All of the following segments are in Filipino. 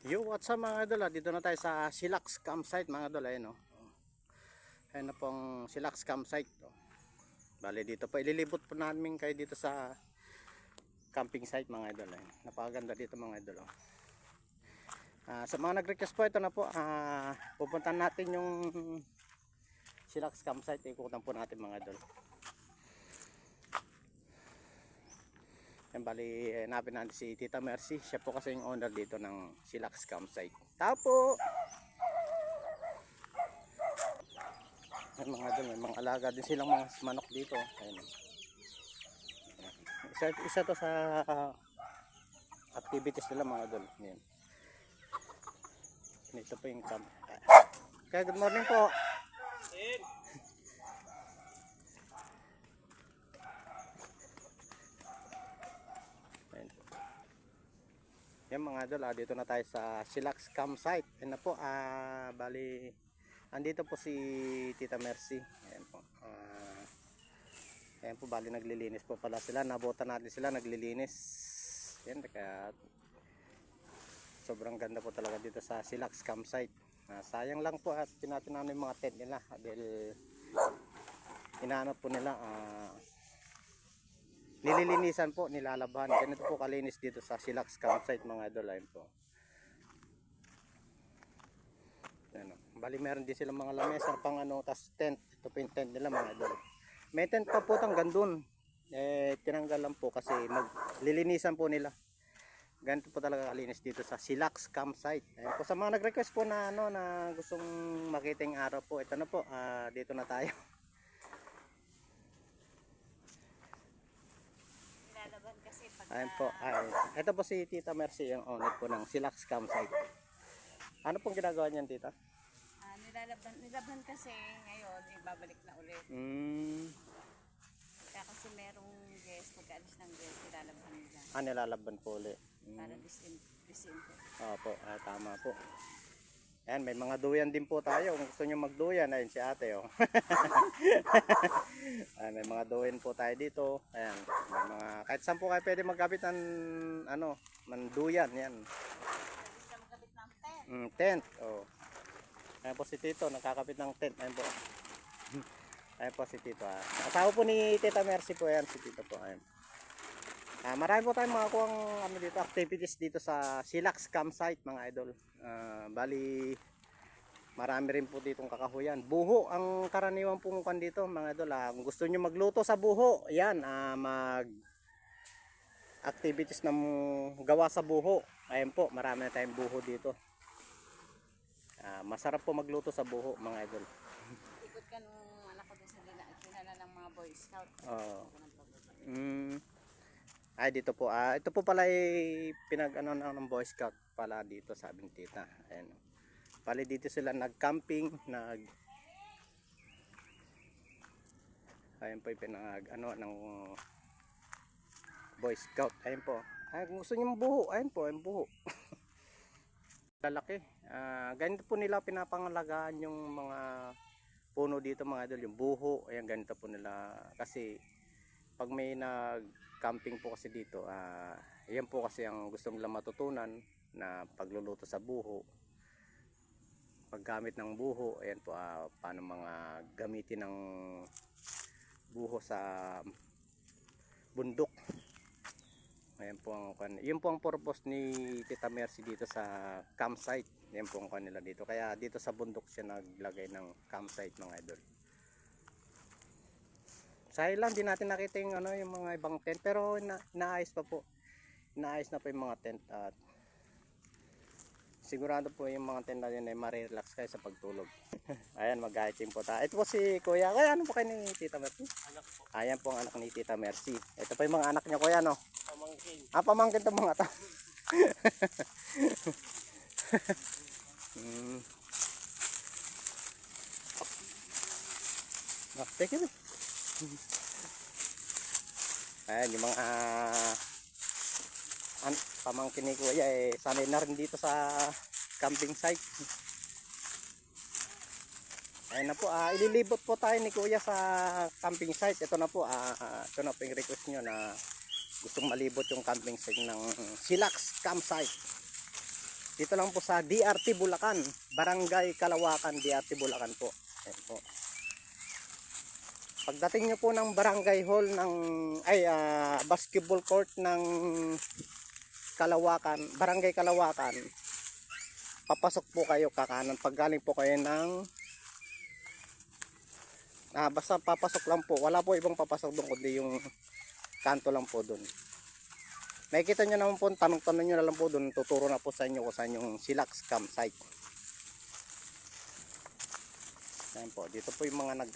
Yo, what's up mga idol? Dito na tayo sa Silax campsite mga idol. Ayun, oh. Ayun na pong Silax campsite, oh. Bale dito po ililibot po namin kayo dito sa camping site mga idol. Ayun. Napakaganda dito mga idol, oh. Sa mga nag-request po, ito na po, pupuntahan natin yung Silax campsite. Ikutan po natin mga idol. Yan, bali hanapin natin si Tita Mercy. Siya po kasi yung owner dito ng Silax campsite. Tapo! Ay, mga idol, may mga alaga din silang mga manok dito. Ayun. Isa to sa activities nila mga idol. Ayan. Ito po yung camp. Kaya good morning po. Ayan po. Yan mga idol, dito na tayo sa Silax campsite. Ayan na po, bali andito po si Tita Mercy. Ayan po. Ayan po, bali naglilinis po pala sila. Nabutan natin sila, naglilinis. Ayan, kaya sobrang ganda po talaga dito sa Silax campsite. Sayang lang po at tinatinano yung mga tent nila dahil inaano po nila, nililinisan po, nilalabahan. Ganito po kalinis dito sa Silax campsite mga idol. Ayan po. Ayan, bali meron din silang mga lamesa pang ano, tas tent. Ito po yung tent nila mga idol. May tent pa po tanggang dun. Tinanggal lang po kasi maglilinisan po nila. Ganito po talaga kalinis dito sa Silax campsite. Ayan po, sa mga nag-request po na ano, na gustong makita yung araw po, ito na po, dito na tayo. Lalaban kasi pag Ayan po, ito po si Tita Mercy, yung owner po ng Silax campsite. Ano pong ginagawa niyan, Tita? nilaban kasi ngayon ibabalik na ulit. Kaya kasi merong guest, pagkaalis ng guest, nilalaban nila Nilalaban po ulit. para disinfect. Opo, tama po. Ayan, may mga duyan din po tayo. Kung gusto nyo magduyan, ayun si ate, oh. Ayan, may mga duyan po tayo dito. Ayan, may mga, kahit saan po kayo pwede magkabit ng, ano, manduyan, yan. Pwede sila magkabit ng tent. Tent, oh. Ayan po si Tito, nakakabit ng tent. Ayan po. Ayan po si Tito, asawa po ni Tita Mercy po, yan, si Tito po, ayan. Marami po tayong mga kuwang ano dito, activities dito sa Silax campsite mga idol. Bali marami rin po ditong kakahuyan. Buho ang karaniwan pong kan dito mga idol. Kung gusto niyo magluto sa buho, yan, mag activities ng gawa sa buho. Ayan po, marami na tayong buho dito. Masarap po magluto sa buho mga idol. Ikot ka nung anak ko doon sa dinala ng mga Boy Scout. Ay dito po, ito po pala ay pinag-ano ng Boy Scout pala dito, sabi ni Tita. Ayan. Pali dito sila nag-camping, ayun po yung pinag-ano ng Boy Scout. Ayun po. Ay, kung gusto niyo buho, ayun po, ayun buho. Lalaki. Ganito po nila pinapangalagaan yung mga puno dito mga idol, yung buho. Ayan, ganito po nila kasi pag may nag-camping po kasi dito, yan po kasi ang gusto nila matutunan na pagluluto sa buho, paggamit ng buho. Ayan po, paano mga gamitin ng buho sa bundok. Ayan po yun po ang purpose ni Tita Mercy dito sa campsite. Yan po ang kanila dito, kaya dito sa bundok siya naglagay ng campsite mga idol. Sa ilang di natin nakita yung, ano, yung mga ibang tent, pero naayos pa po. Naayos na po yung mga tent at sigurado po yung mga tent na yun ay marirelax kayo sa pagtulog. Ayan, mag-hiking po tayo. Ito po si Kuya. Kuya, ano po kayo ni Tita Mercy? Anak po. Ayan po ang anak ni Tita Mercy. Ito po yung mga anak niya, Kuya, no? Pamangkin. Pamangkin to mga to. Thank you. Ayan yung mga pamangkin ni Kuya, sanay na rin dito sa camping site. Ayan na po, ililibot po tayo ni Kuya sa camping site. Ito na po, ito na po yung request nyo na gustong malibot yung camping site ng Silax campsite. Dito lang po sa DRT Bulacan, Barangay Kalawakan, DRT Bulacan po. Ayan po. Pagdating nyo po ng barangay hall ng basketball court ng Kalawakan, Barangay Kalawakan, papasok po kayo kakanan. Pag galing po kayo ng basta papasok lang po. Wala po ibang papasok doon kundi yung kanto lang po doon. Makikita nyo naman po, tanong-tanong nyo na lang po doon. Tuturo na po sa inyo kung saan yung Silax campsite. Ayan po, dito po yung mga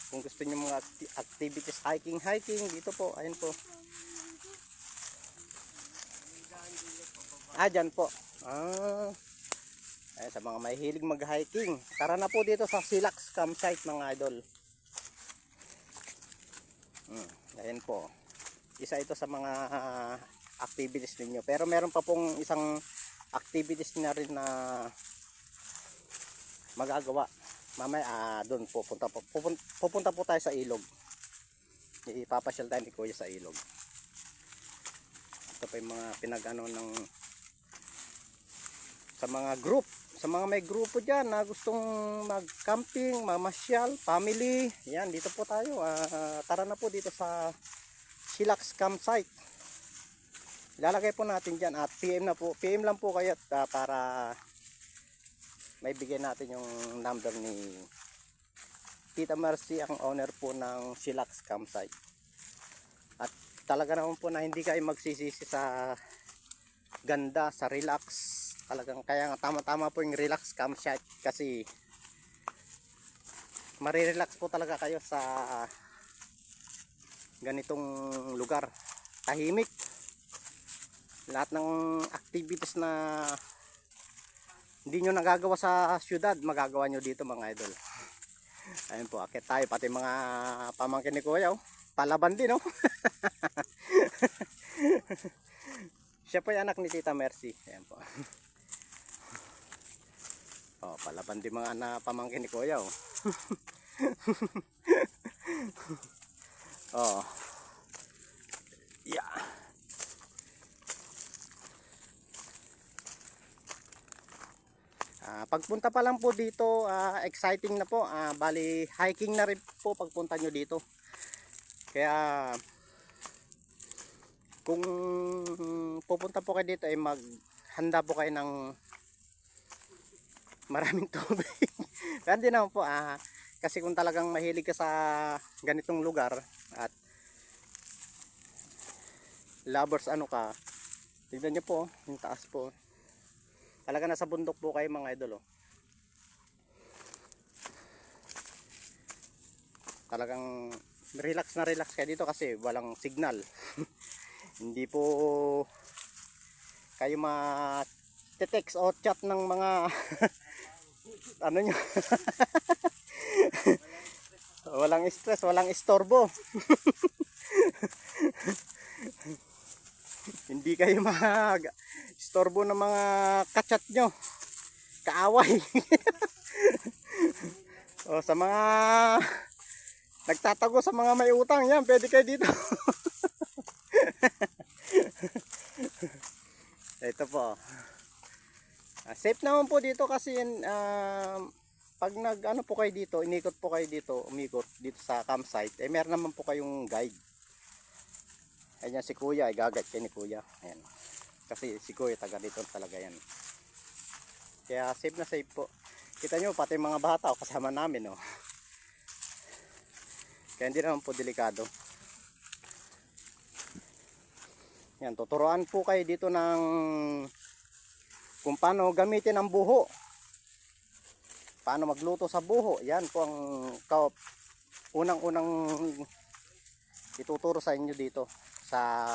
kung gusto nyo mga activities, hiking, dito po, ayun po. Dyan po. Ayan, sa mga may hilig mag-hiking. Tara na po dito sa Silax campsite mga idol. Ayan po. Isa ito sa mga activities ninyo. Pero meron pa pong isang activities na rin na magagawa. Mamaya doon pupunta po tayo sa ilog. Ipapasyal tayo ni Kuya sa ilog. Ito pa yung mga pinag-ano sa mga group, sa mga may grupo dyan na gustong mag-camping, mamasyal, family. Yan, dito po tayo. Tara na po dito sa Silax campsite. Ilalagay po natin dyan at PM lang po kayo para may bigyan natin yung number ni Tita Mercy, ang owner po ng Silax campsite. At talaga naman po na hindi kayo magsisisi sa ganda, sa relax. Talagang kaya nga tama-tama po yung relax campsite kasi marirelax po talaga kayo sa ganitong lugar. Tahimik. Lahat ng activities na hindi nyo nagagawa sa syudad, magagawa nyo dito mga idol. Ayun po, akit tayo, pati mga pamangkin ni Kuya, palaban din, Siya po yung anak ni Tita Mercy. Ayan po. Palaban din mga pamangkin ni Kuya, Yeah. Pagpunta pa lang po dito, exciting na po. Bali hiking na rin po pagpunta nyo dito. Kaya kung pupunta po kayo dito ay maghanda po kayo ng maraming tubig. Kaya din naman po kasi kung talagang mahilig ka sa ganitong lugar at lovers ka, tignan nyo po yung taas po. Talaga nasa bundok po kayo mga idol. Talagang relax na relax kayo dito kasi walang signal. Hindi po kayo ma-text o chat ng mga ano nyo. Walang stress, walang istorbo. Hindi kayo mag-istorbo ng mga kachat nyo, kaaway. Sa mga nagtatago sa mga may utang, yan, pwede kayo dito. Ito po. Safe naman po dito kasi pag po kayo dito, inikot po kayo dito, umikot dito sa campsite, meron naman po kayong guide. Ayan si Kuya, i-guide kayo ni Kuya. Ayan. Kasi si Kuya taga dito talaga yan. Kaya safe na safe po. Kita nyo pati mga bata kasama namin. Kaya hindi naman po delikado. Yan, tuturuan po kayo dito ng kung paano gamitin ang buho. Paano magluto sa buho. Yan po ang unang-unang ituturo sa inyo dito sa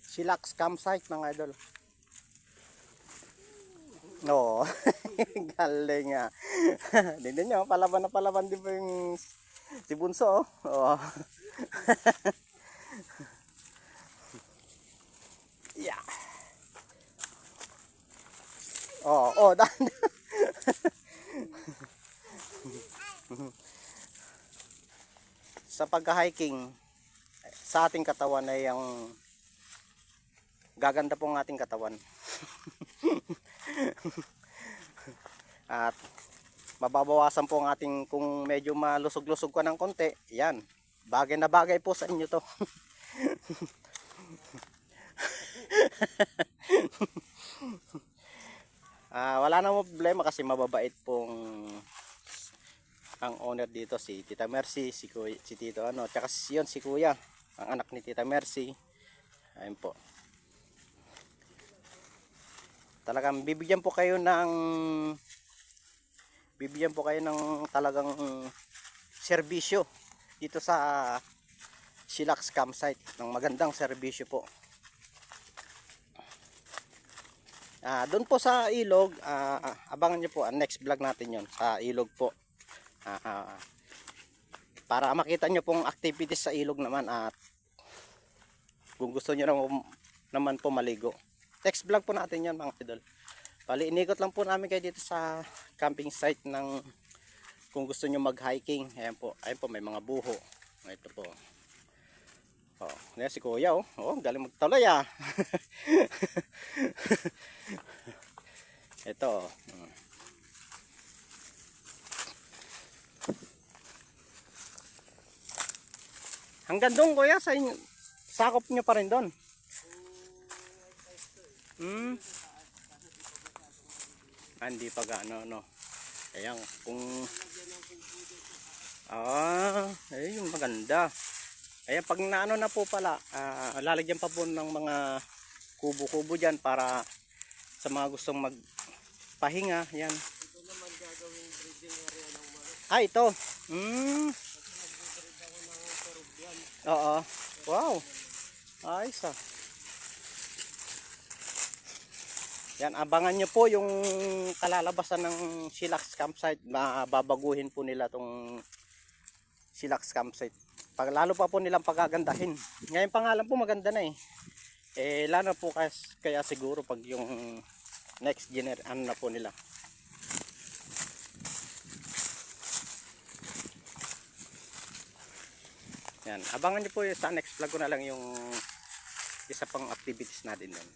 Silax campsite mga idol. Galing nga. Hindi nyo, palaban na palaban din po yung si Bunso. Yeah. Dan. Sa pagka-hiking sa ating katawan ay ang gaganda po ang ating katawan. At mababawasan po ang ating, kung medyo malusog-lusog ka ng konti, yan, bagay na bagay po sa inyo to. Wala namang problema kasi mababait pong ang owner dito, si Tita Mercy, si Tito ano, tsaka si Kuya, ang anak ni Tita Mercy. Ayun po. Talagang bibigyan po kayo ng talagang serbisyo dito sa Silax Campsite, ng magandang serbisyo po. Doon po sa ilog, abangan nyo po ang next vlog natin yon sa ilog po. Para makita nyo pong activities sa ilog naman, at kung gusto nyo naman po maligo, next vlog po natin yan mga idol. Bali, inikot lang po namin kayo dito sa camping site ng, kung gusto nyo mag hiking. Ayan po, may mga buho. Ito po. Ayan si Kuya, galing magtaloy ito. Hanggang doon, Kuya, sa inyo, sakop nyo pa rin doon. Hindi pa gaano, no. Ayan, kung ayun, maganda. Ayan, pag naano na po pala, lalagyan pa po ng mga kubo-kubo dyan para sa mga gustong magpahinga. Yan. Ito naman gagawing breeding area ng manok. Ito. Nag-breed ako ng Peruvian. Oo. Wow. Ayos Yan, abangan nyo po yung kalalabasan ng Silax Campsite. Babaguhin po nila tong Silax Campsite. Lalo pa po nilang pagagandahin. Ngayon pangalan po maganda na lalo po kaya siguro pag yung next generation na po nila. Yan, abangan nyo po sa next vlog ko na lang yung isa pang activities natin doon.